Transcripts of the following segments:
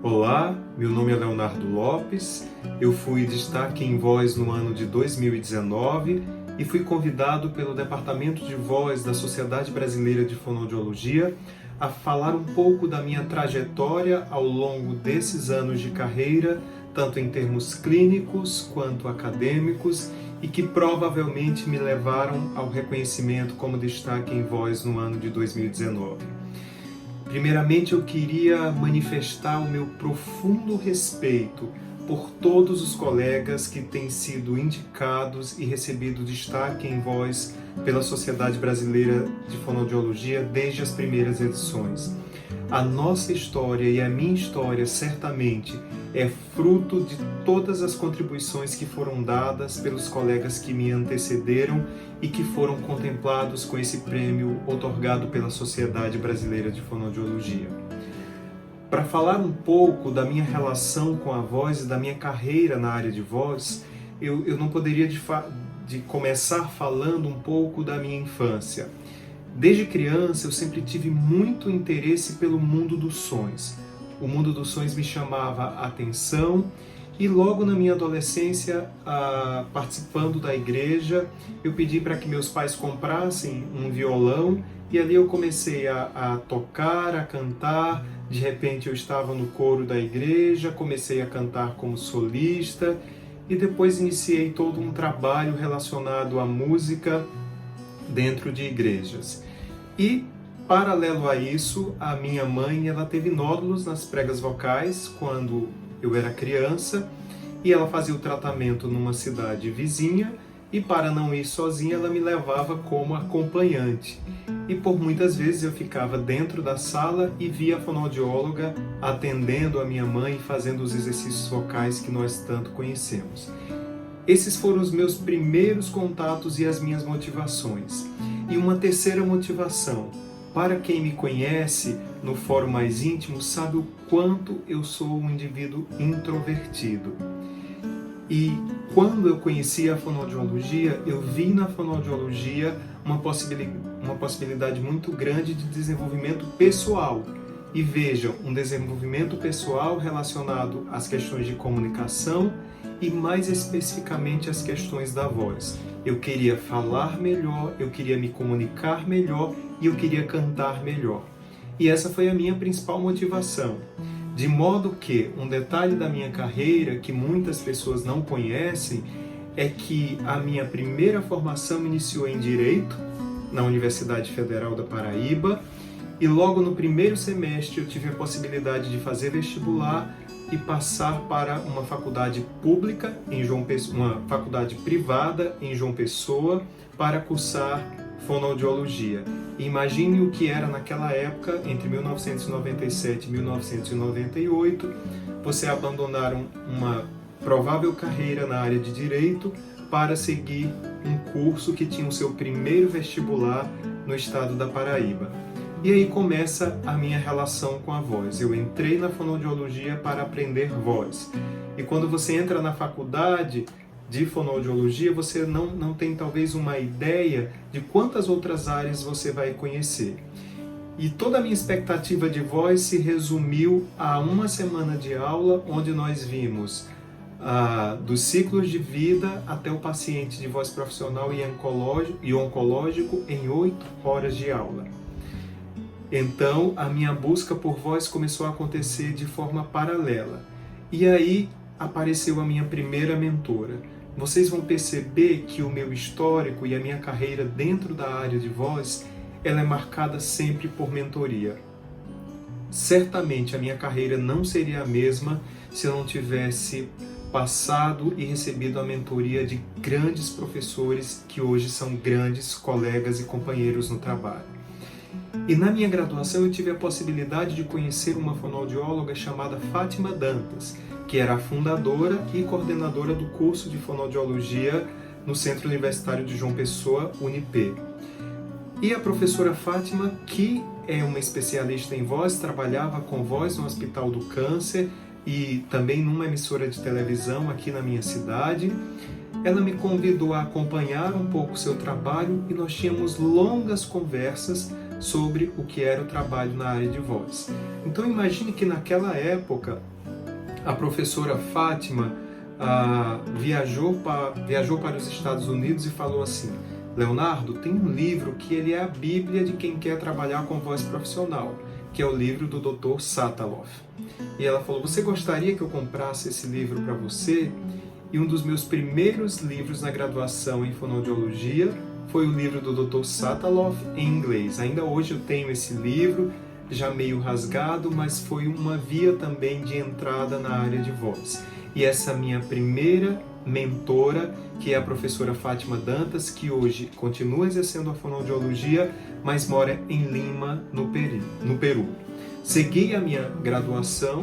Olá, meu nome é Leonardo Lopes, eu fui destaque em voz no ano de 2019 e fui convidado pelo Departamento de Voz da Sociedade Brasileira de Fonoaudiologia a falar um pouco da minha trajetória ao longo desses anos de carreira, tanto em termos clínicos quanto acadêmicos, e que provavelmente me levaram ao reconhecimento como destaque em voz no ano de 2019. Primeiramente, eu queria manifestar o meu profundo respeito por todos os colegas que têm sido indicados e recebido destaque em voz pela Sociedade Brasileira de Fonoaudiologia desde as primeiras edições. A nossa história e a minha história certamente é fruto de todas as contribuições que foram dadas pelos colegas que me antecederam e que foram contemplados com esse prêmio otorgado pela Sociedade Brasileira de Fonoaudiologia. Para falar um pouco da minha relação com a voz e da minha carreira na área de voz, eu não poderia de começar falando um pouco da minha infância. Desde criança eu sempre tive muito interesse pelo mundo dos sons. O mundo dos sons me chamava a atenção e logo na minha adolescência, participando da igreja, eu pedi para que meus pais comprassem um violão e ali eu comecei a tocar, a cantar. De repente eu estava no coro da igreja, comecei a cantar como solista e depois iniciei todo um trabalho relacionado à música dentro de igrejas. E, paralelo a isso, a minha mãe ela teve nódulos nas pregas vocais quando eu era criança e ela fazia o tratamento numa cidade vizinha e, para não ir sozinha, ela me levava como acompanhante. E por muitas vezes eu ficava dentro da sala e via a fonoaudióloga atendendo a minha mãe, fazendo os exercícios vocais que nós tanto conhecemos. Esses foram os meus primeiros contatos e as minhas motivações. E uma terceira motivação, para quem me conhece no fórum mais íntimo, sabe o quanto eu sou um indivíduo introvertido. E quando eu conheci a fonoaudiologia, eu vi na fonoaudiologia uma possibilidade muito grande de desenvolvimento pessoal. E vejam, um desenvolvimento pessoal relacionado às questões de comunicação e mais especificamente às questões da voz. Eu queria falar melhor, eu queria me comunicar melhor e eu queria cantar melhor. E essa foi a minha principal motivação. De modo que um detalhe da minha carreira que muitas pessoas não conhecem é que a minha primeira formação iniciou em Direito, na Universidade Federal da Paraíba, e logo no primeiro semestre eu tive a possibilidade de fazer vestibular e passar para uma faculdade pública, uma faculdade privada em João Pessoa, para cursar fonoaudiologia. E imagine o que era naquela época, entre 1997 e 1998, você abandonar uma provável carreira na área de Direito para seguir um curso que tinha o seu primeiro vestibular no estado da Paraíba. E aí começa a minha relação com a voz. Eu entrei na fonoaudiologia para aprender voz. E quando você entra na faculdade de fonoaudiologia, você não tem talvez uma ideia de quantas outras áreas você vai conhecer. E toda a minha expectativa de voz se resumiu a uma semana de aula, onde nós vimos dos ciclos de vida até o paciente de voz profissional e oncológico em 8 horas de aula. Então, a minha busca por voz começou a acontecer de forma paralela. E aí apareceu a minha primeira mentora. Vocês vão perceber que o meu histórico e a minha carreira dentro da área de voz, ela é marcada sempre por mentoria. Certamente a minha carreira não seria a mesma se eu não tivesse passado e recebido a mentoria de grandes professores que hoje são grandes colegas e companheiros no trabalho. E na minha graduação eu tive a possibilidade de conhecer uma fonoaudióloga chamada Fátima Dantas, que era a fundadora e coordenadora do curso de fonoaudiologia no Centro Universitário de João Pessoa, UniP. E a professora Fátima, que é uma especialista em voz, trabalhava com voz no Hospital do Câncer e também numa emissora de televisão aqui na minha cidade. Ela me convidou a acompanhar um pouco o seu trabalho e nós tínhamos longas conversas sobre o que era o trabalho na área de voz. Então imagine que naquela época a professora Fátima viajou para os Estados Unidos e falou assim: Leonardo, tem um livro que ele é a Bíblia de quem quer trabalhar com voz profissional, que é o livro do Dr. Sataloff. E ela falou: você gostaria que eu comprasse esse livro para você? E um dos meus primeiros livros na graduação em fonoaudiologia foi o livro do Dr. Sataloff em inglês. Ainda hoje eu tenho esse livro, já meio rasgado, mas foi uma via também de entrada na área de voz. E essa minha primeira mentora, que é a professora Fátima Dantas, que hoje continua exercendo a fonoaudiologia, mas mora em Lima, no Peru. Segui a minha graduação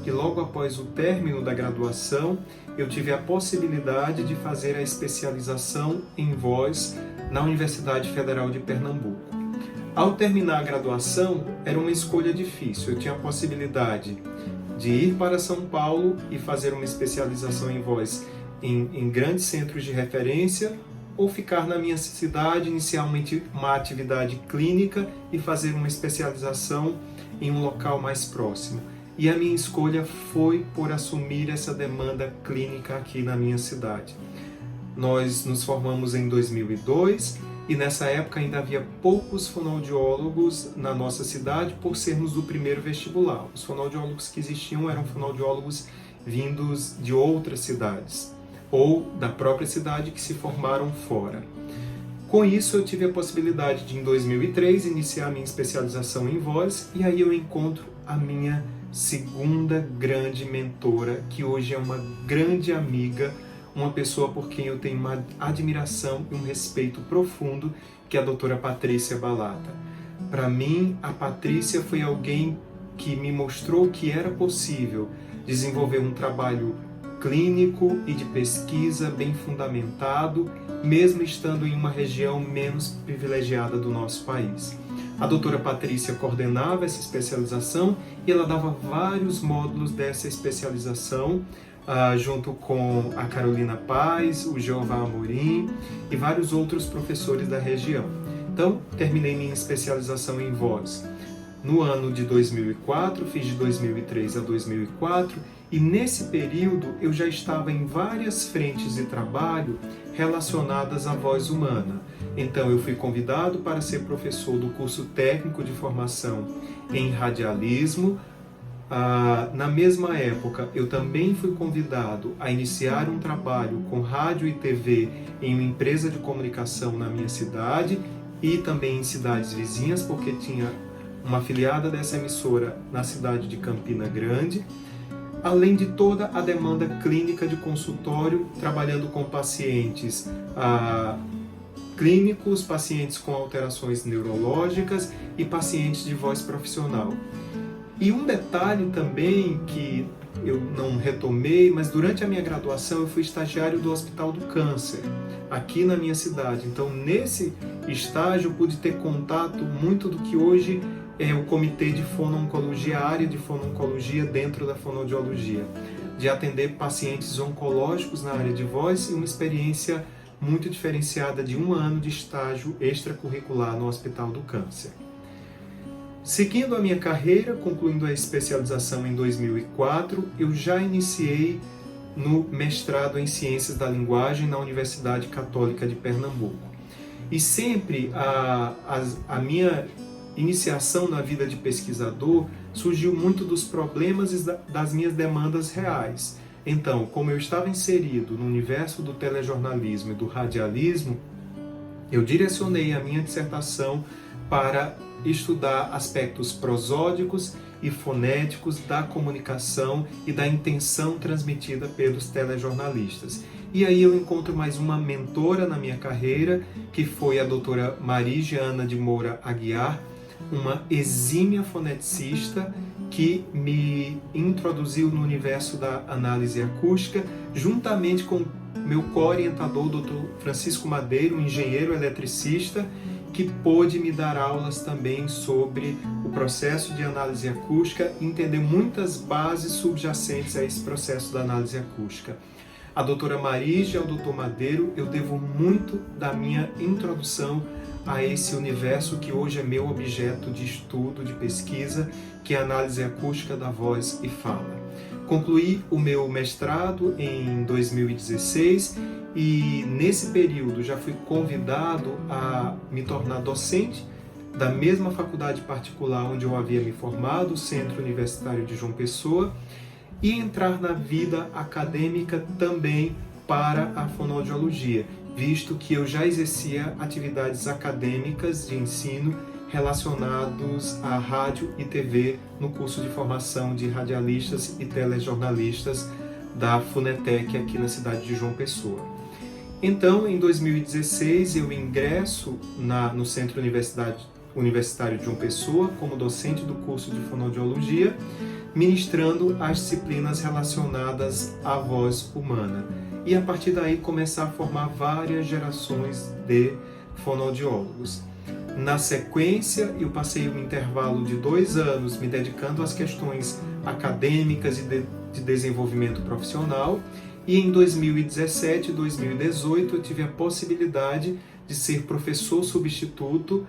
e logo após o término da graduação, eu tive a possibilidade de fazer a especialização em voz na Universidade Federal de Pernambuco. Ao terminar a graduação, era uma escolha difícil. Eu tinha a possibilidade de ir para São Paulo e fazer uma especialização em voz em grandes centros de referência, ou ficar na minha cidade, iniciar uma atividade clínica e fazer uma especialização em um local mais próximo. E a minha escolha foi por assumir essa demanda clínica aqui na minha cidade. Nós nos formamos em 2002 e nessa época ainda havia poucos fonoaudiólogos na nossa cidade por sermos do primeiro vestibular. Os fonoaudiólogos que existiam eram fonoaudiólogos vindos de outras cidades ou da própria cidade que se formaram fora. Com isso, eu tive a possibilidade de, em 2003, iniciar minha especialização em voz, e aí eu encontro a minha segunda grande mentora, que hoje é uma grande amiga, uma pessoa por quem eu tenho uma admiração e um respeito profundo, que é a doutora Patrícia Balata. Para mim, a Patrícia foi alguém que me mostrou que era possível desenvolver um trabalho clínico e de pesquisa bem fundamentado, mesmo estando em uma região menos privilegiada do nosso país. A doutora Patrícia coordenava essa especialização e ela dava vários módulos dessa especialização, junto com a Carolina Paz, o Jeová Amorim e vários outros professores da região. Então, terminei minha especialização em voz no ano de 2004, fiz de 2003 a 2004, e nesse período eu já estava em várias frentes de trabalho relacionadas à voz humana. Então eu fui convidado para ser professor do curso técnico de formação em radialismo. Na mesma época eu também fui convidado a iniciar um trabalho com rádio e TV em uma empresa de comunicação na minha cidade e também em cidades vizinhas, porque tinha uma afiliada dessa emissora na cidade de Campina Grande, além de toda a demanda clínica de consultório, trabalhando com pacientes clínicos, pacientes com alterações neurológicas e pacientes de voz profissional. E um detalhe também que eu não retomei, mas durante a minha graduação eu fui estagiário do Hospital do Câncer, aqui na minha cidade. Então, nesse estágio, eu pude ter contato muito do que hoje é o Comitê de Fono-Oncologia, a área de Fono-Oncologia dentro da fonoaudiologia, de atender pacientes oncológicos na área de voz, e uma experiência muito diferenciada de 1 ano de estágio extracurricular no Hospital do Câncer. Seguindo a minha carreira, concluindo a especialização em 2004, eu já iniciei no mestrado em Ciências da Linguagem na Universidade Católica de Pernambuco. E sempre a minha iniciação na vida de pesquisador surgiu muito dos problemas e das minhas demandas reais. Então, como eu estava inserido no universo do telejornalismo e do radialismo, eu direcionei a minha dissertação para estudar aspectos prosódicos e fonéticos da comunicação e da intenção transmitida pelos telejornalistas. E aí eu encontro mais uma mentora na minha carreira, que foi a doutora Marigiana de Moura Aguiar, uma exímia foneticista que me introduziu no universo da análise acústica, juntamente com meu co-orientador, Dr. Francisco Madeiro, um engenheiro eletricista, que pôde me dar aulas também sobre o processo de análise acústica e entender muitas bases subjacentes a esse processo da análise acústica. A doutora Marígia e ao doutor Madeiro, eu devo muito da minha introdução a esse universo que hoje é meu objeto de estudo, de pesquisa, que é a análise acústica da voz e fala. Concluí o meu mestrado em 2016 e nesse período já fui convidado a me tornar docente da mesma faculdade particular onde eu havia me formado, o Centro Universitário de João Pessoa, e entrar na vida acadêmica também para a fonoaudiologia, visto que eu já exercia atividades acadêmicas de ensino relacionados à rádio e TV no curso de formação de radialistas e telejornalistas da Funetec aqui na cidade de João Pessoa. Então, em 2016, eu ingresso no Centro Universitário de João Pessoa como docente do curso de fonoaudiologia, ministrando as disciplinas relacionadas à voz humana. E a partir daí começar a formar várias gerações de fonoaudiólogos. Na sequência, eu passei um intervalo de 2 anos me dedicando às questões acadêmicas e de desenvolvimento profissional, e em 2017 e 2018 eu tive a possibilidade de ser professor substituto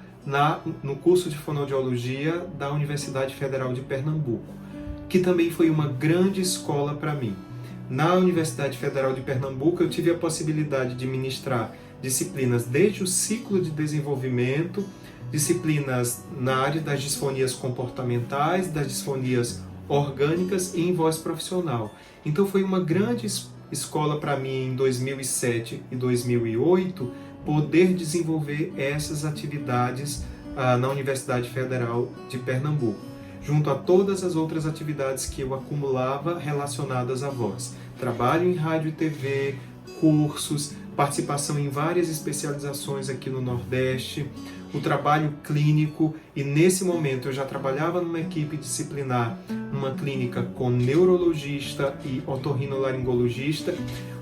no curso de fonoaudiologia da Universidade Federal de Pernambuco, que também foi uma grande escola para mim. Na Universidade Federal de Pernambuco eu tive a possibilidade de ministrar disciplinas desde o ciclo de desenvolvimento, disciplinas na área das disfonias comportamentais, das disfonias orgânicas e em voz profissional. Então foi uma grande escola para mim em 2007 e 2008 poder desenvolver essas atividades na Universidade Federal de Pernambuco, junto a todas as outras atividades que eu acumulava relacionadas à voz. Trabalho em rádio e TV, cursos, participação em várias especializações aqui no Nordeste, o trabalho clínico, e nesse momento eu já trabalhava numa equipe disciplinar, numa clínica com neurologista e otorrinolaringologista,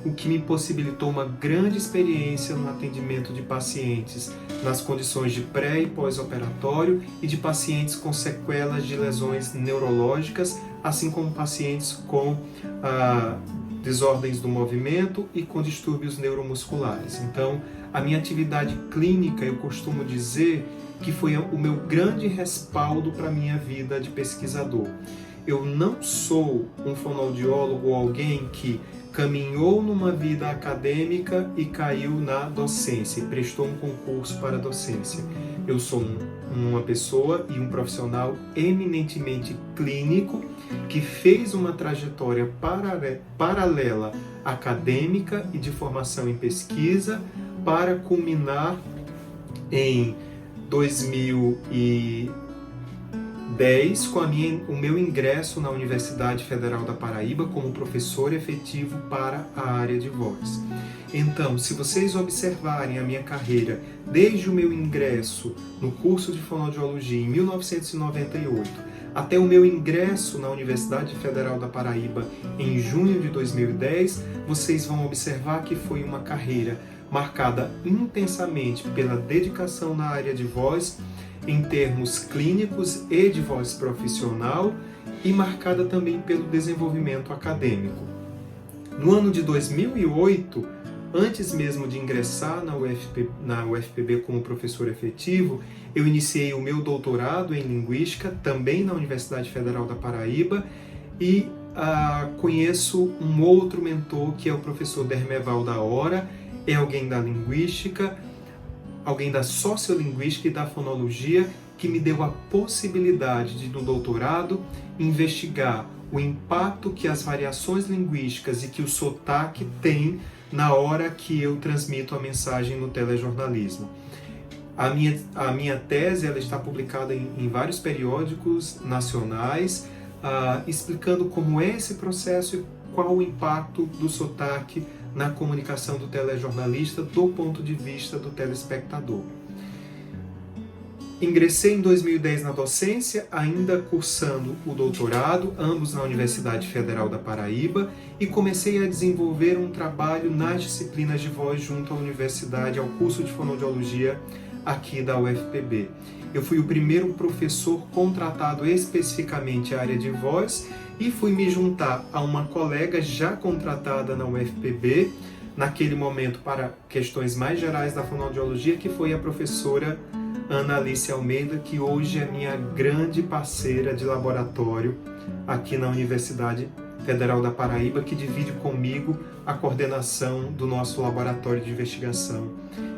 o que me possibilitou uma grande experiência no atendimento de pacientes nas condições de pré e pós-operatório e de pacientes com sequelas de lesões neurológicas, assim como pacientes com desordens do movimento e com distúrbios neuromusculares. Então, a minha atividade clínica, eu costumo dizer que foi o meu grande respaldo para a minha vida de pesquisador. Eu não sou um fonoaudiólogo ou alguém que caminhou numa vida acadêmica e caiu na docência, e prestou um concurso para a docência. Eu sou uma pessoa e um profissional eminentemente clínico que fez uma trajetória paralela acadêmica e de formação em pesquisa para culminar em 2010 com o meu ingresso na Universidade Federal da Paraíba como professor efetivo para a área de voz. Então, se vocês observarem a minha carreira desde o meu ingresso no curso de fonoaudiologia em 1998 até o meu ingresso na Universidade Federal da Paraíba em junho de 2010, vocês vão observar que foi uma carreira marcada intensamente pela dedicação na área de voz, em termos clínicos e de voz profissional, e marcada também pelo desenvolvimento acadêmico. No ano de 2008, antes mesmo de ingressar na UFPB como professor efetivo, eu iniciei o meu doutorado em Linguística, também na Universidade Federal da Paraíba, e conheço um outro mentor, que é o professor Dermeval da Hora, é alguém da Linguística, alguém da Sociolinguística e da Fonologia, que me deu a possibilidade de, no doutorado, investigar o impacto que as variações linguísticas e que o sotaque tem na hora que eu transmito a mensagem no telejornalismo. A minha tese ela está publicada em vários periódicos nacionais, explicando como é esse processo e qual o impacto do sotaque na comunicação do telejornalista do ponto de vista do telespectador. Ingressei em 2010 na docência, ainda cursando o doutorado, ambos na Universidade Federal da Paraíba, e comecei a desenvolver um trabalho nas disciplinas de voz junto à universidade, ao curso de fonoaudiologia aqui da UFPB. Eu fui o primeiro professor contratado especificamente à área de voz e fui me juntar a uma colega já contratada na UFPB naquele momento para questões mais gerais da fonoaudiologia, que foi a professora Ana Alice Almeida, que hoje é minha grande parceira de laboratório aqui na Universidade Federal da Paraíba, que divide comigo a coordenação do nosso laboratório de investigação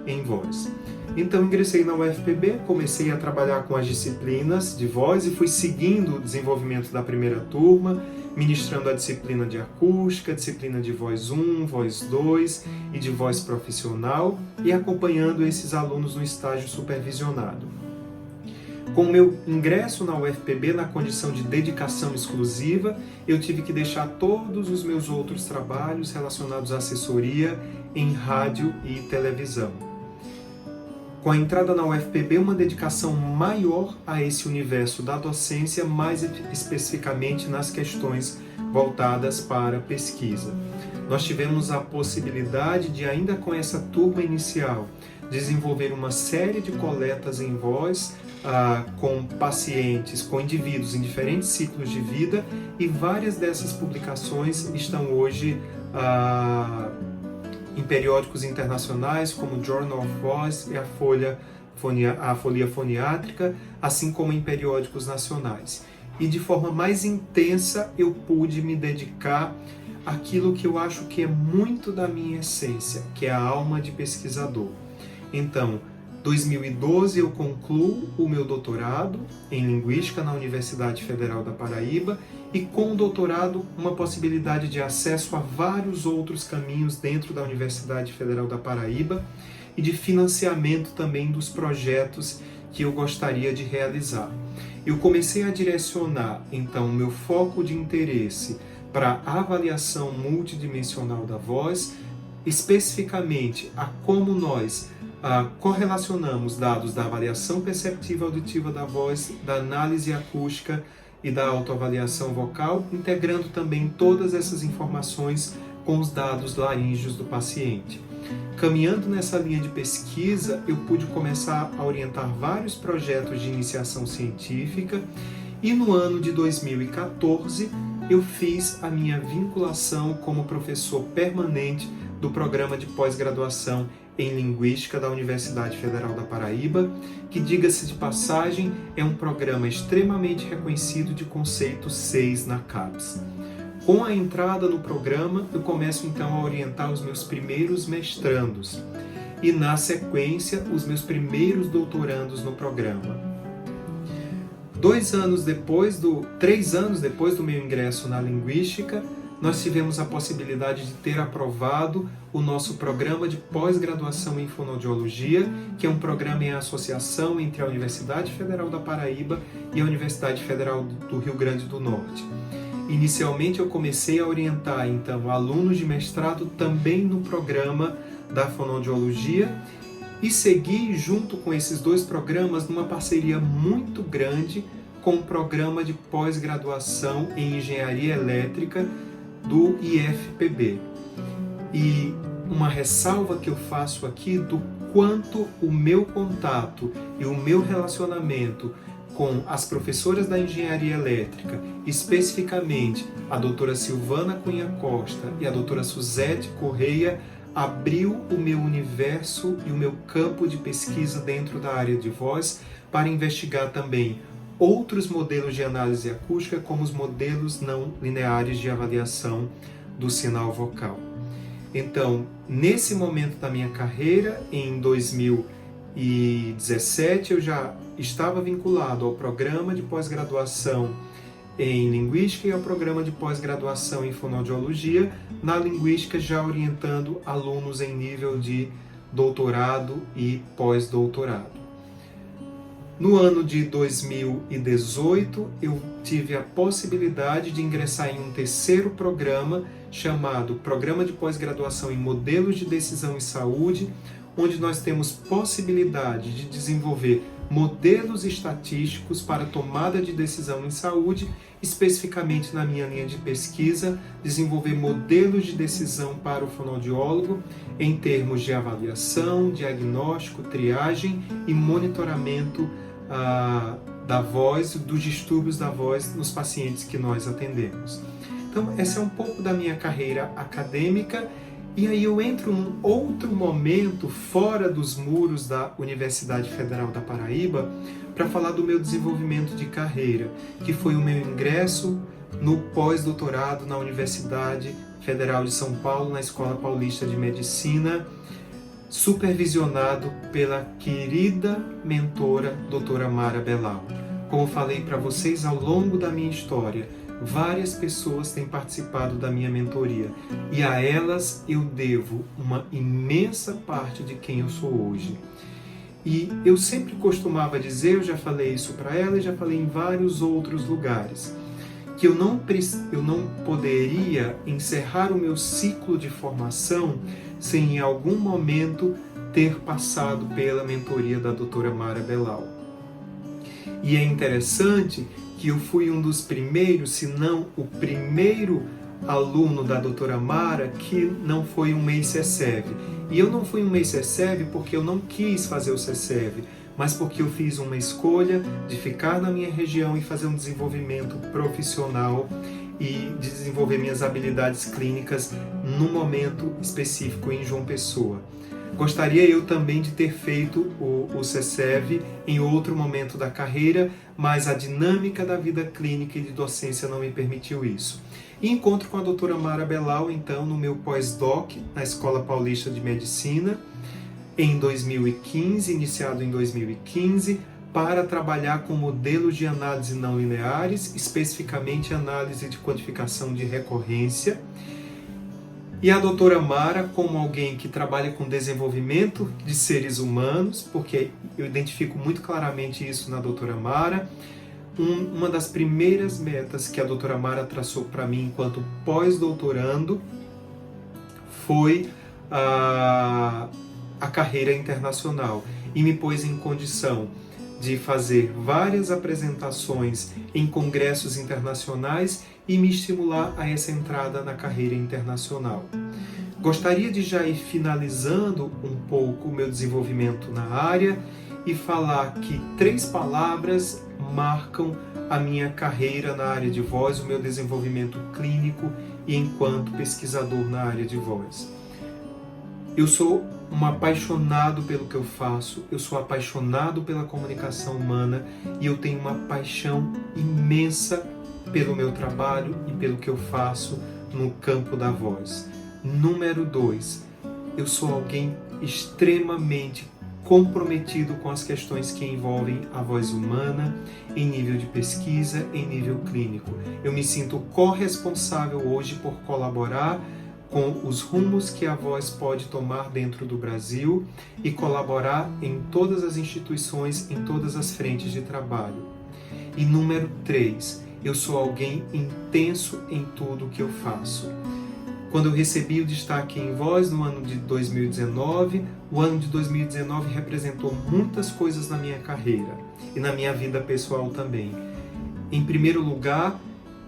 em voz. Então ingressei na UFPB, comecei a trabalhar com as disciplinas de voz e fui seguindo o desenvolvimento da primeira turma, ministrando a disciplina de acústica, disciplina de voz 1, voz 2 e de voz profissional e acompanhando esses alunos no estágio supervisionado. Com o meu ingresso na UFPB, na condição de dedicação exclusiva, eu tive que deixar todos os meus outros trabalhos relacionados à assessoria em rádio e televisão. Com a entrada na UFPB, uma dedicação maior a esse universo da docência, mais especificamente nas questões voltadas para pesquisa. Nós tivemos a possibilidade de, ainda com essa turma inicial, desenvolver uma série de coletas em voz com pacientes, com indivíduos em diferentes ciclos de vida, e várias dessas publicações estão hoje em periódicos internacionais como Journal of Voice e a Folha Foniátrica, assim como em periódicos nacionais. E de forma mais intensa eu pude me dedicar àquilo que eu acho que é muito da minha essência, que é a alma de pesquisador. Então, 2012 eu concluo o meu doutorado em Linguística na Universidade Federal da Paraíba e com o doutorado uma possibilidade de acesso a vários outros caminhos dentro da Universidade Federal da Paraíba e de financiamento também dos projetos que eu gostaria de realizar. Eu comecei a direcionar então o meu foco de interesse para a avaliação multidimensional da voz, especificamente a como nós correlacionamos dados da avaliação perceptiva auditiva da voz, da análise acústica e da autoavaliação vocal, integrando também todas essas informações com os dados laríngeos do paciente. Caminhando nessa linha de pesquisa, eu pude começar a orientar vários projetos de iniciação científica e no ano de 2014 eu fiz a minha vinculação como professor permanente do programa de pós-graduação em Linguística da Universidade Federal da Paraíba, que, diga-se de passagem, é um programa extremamente reconhecido de conceito 6 na CAPES. Com a entrada no programa, eu começo então a orientar os meus primeiros mestrandos e, na sequência, os meus primeiros doutorandos no programa. 3 anos depois do meu ingresso na Linguística, nós tivemos a possibilidade de ter aprovado o nosso programa de pós-graduação em fonoaudiologia, que é um programa em associação entre a Universidade Federal da Paraíba e a Universidade Federal do Rio Grande do Norte. Inicialmente eu comecei a orientar então alunos de mestrado também no programa da fonoaudiologia e segui junto com esses 2 programas numa parceria muito grande com o programa de pós-graduação em engenharia elétrica do IFPB. E uma ressalva que eu faço aqui do quanto o meu contato e o meu relacionamento com as professoras da engenharia elétrica, especificamente a doutora Silvana Cunha Costa e a doutora Suzete Correia, abriu o meu universo e o meu campo de pesquisa dentro da área de voz para investigar também outros modelos de análise acústica, como os modelos não lineares de avaliação do sinal vocal. Então, nesse momento da minha carreira, em 2017, eu já estava vinculado ao programa de pós-graduação em Linguística e ao programa de pós-graduação em Fonoaudiologia, na Linguística já orientando alunos em nível de doutorado e pós-doutorado. No ano de 2018, eu tive a possibilidade de ingressar em um terceiro programa chamado Programa de Pós-Graduação em Modelos de Decisão em Saúde, onde nós temos possibilidade de desenvolver modelos estatísticos para tomada de decisão em saúde, especificamente na minha linha de pesquisa, desenvolver modelos de decisão para o fonoaudiólogo em termos de avaliação, diagnóstico, triagem e monitoramento da voz, dos distúrbios da voz nos pacientes que nós atendemos. Então, essa é um pouco da minha carreira acadêmica E aí eu entro num outro momento fora dos muros da Universidade Federal da Paraíba para falar do meu desenvolvimento de carreira, que foi o meu ingresso no pós-doutorado na Universidade Federal de São Paulo, na Escola Paulista de Medicina, supervisionado pela querida mentora doutora Mara Belal. Como falei para vocês ao longo da minha história, várias pessoas têm participado da minha mentoria e a elas eu devo uma imensa parte de quem eu sou hoje. E eu sempre costumava dizer, eu já falei isso para ela e já falei em vários outros lugares, que eu não poderia encerrar o meu ciclo de formação sem em algum momento ter passado pela mentoria da doutora Mara Belal. E é interessante que eu fui um dos primeiros, se não o primeiro aluno da doutora Mara que não foi um MEI-CECEV. E eu não fui um MEI-CECEV porque eu não quis fazer o CECEV, mas porque eu fiz uma escolha de ficar na minha região e fazer um desenvolvimento profissional e desenvolver minhas habilidades clínicas num momento específico em João Pessoa. Gostaria eu também de ter feito o CECEV em outro momento da carreira, mas a dinâmica da vida clínica e de docência não me permitiu isso. E encontro com a doutora Mara Belal, então, no meu pós-doc na Escola Paulista de Medicina, em 2015, iniciado em 2015, para trabalhar com modelos de análise não lineares, especificamente análise de quantificação de recorrência. E a doutora Mara, como alguém que trabalha com desenvolvimento de seres humanos, porque eu identifico muito claramente isso na doutora Mara, uma das primeiras metas que a doutora Mara traçou para mim enquanto pós-doutorando foi a carreira internacional e me pôs em condição de fazer várias apresentações em congressos internacionais e me estimular a essa entrada na carreira internacional. Gostaria de já ir finalizando um pouco o meu desenvolvimento na área e falar que 3 palavras marcam a minha carreira na área de voz, o meu desenvolvimento clínico e enquanto pesquisador na área de voz. Eu sou um apaixonado pelo que eu faço, eu sou apaixonado pela comunicação humana e eu tenho uma paixão imensa pelo meu trabalho e pelo que eu faço no campo da voz. Número 2, eu sou alguém extremamente comprometido com as questões que envolvem a voz humana em nível de pesquisa, em nível clínico. Eu me sinto corresponsável hoje por colaborar com os rumos que a voz pode tomar dentro do Brasil e colaborar em todas as instituições, em todas as frentes de trabalho. E número 3, eu sou alguém intenso em tudo que eu faço. Quando eu recebi o destaque em voz no ano de 2019, o ano de 2019 representou muitas coisas na minha carreira e na minha vida pessoal também. Em primeiro lugar,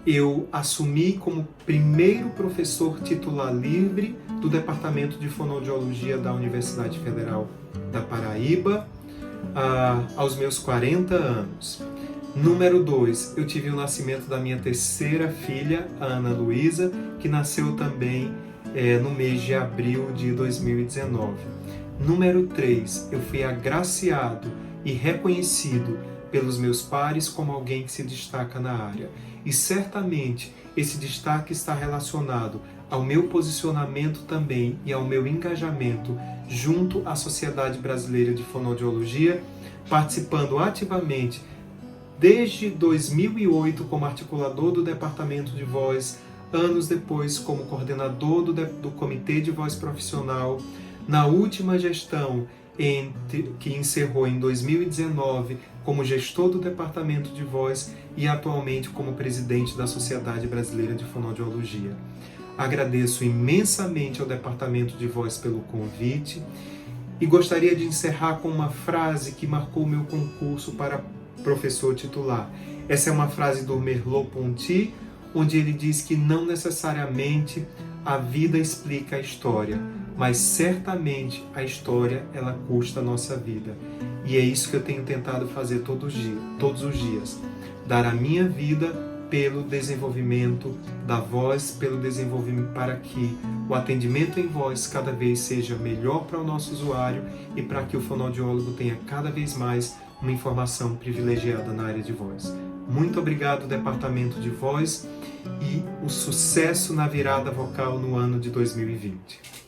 eu assumi como primeiro professor titular livre do Departamento de Fonoaudiologia da Universidade Federal da Paraíba, aos meus 40 anos. Número 2, eu tive o nascimento da minha terceira filha, a Ana Luísa, que nasceu também no mês de abril de 2019. Número 3, eu fui agraciado e reconhecido pelos meus pares como alguém que se destaca na área. E certamente esse destaque está relacionado ao meu posicionamento também e ao meu engajamento junto à Sociedade Brasileira de Fonoaudiologia, participando ativamente desde 2008 como articulador do Departamento de Voz, anos depois como coordenador do Comitê de Voz Profissional, na última gestão que encerrou em 2019 como gestor do Departamento de Voz e atualmente como presidente da Sociedade Brasileira de Fonoaudiologia. Agradeço imensamente ao Departamento de Voz pelo convite e gostaria de encerrar com uma frase que marcou o meu concurso para professor titular. Essa é uma frase do Merleau-Ponty, onde ele diz que não necessariamente a vida explica a história, mas certamente a história ela custa a nossa vida. E é isso que eu tenho tentado fazer todos os dias. Dar a minha vida pelo desenvolvimento da voz, pelo desenvolvimento para que o atendimento em voz cada vez seja melhor para o nosso usuário e para que o fonoaudiólogo tenha cada vez mais uma informação privilegiada na área de voz. Muito obrigado, Departamento de Voz, e o sucesso na virada vocal no ano de 2020.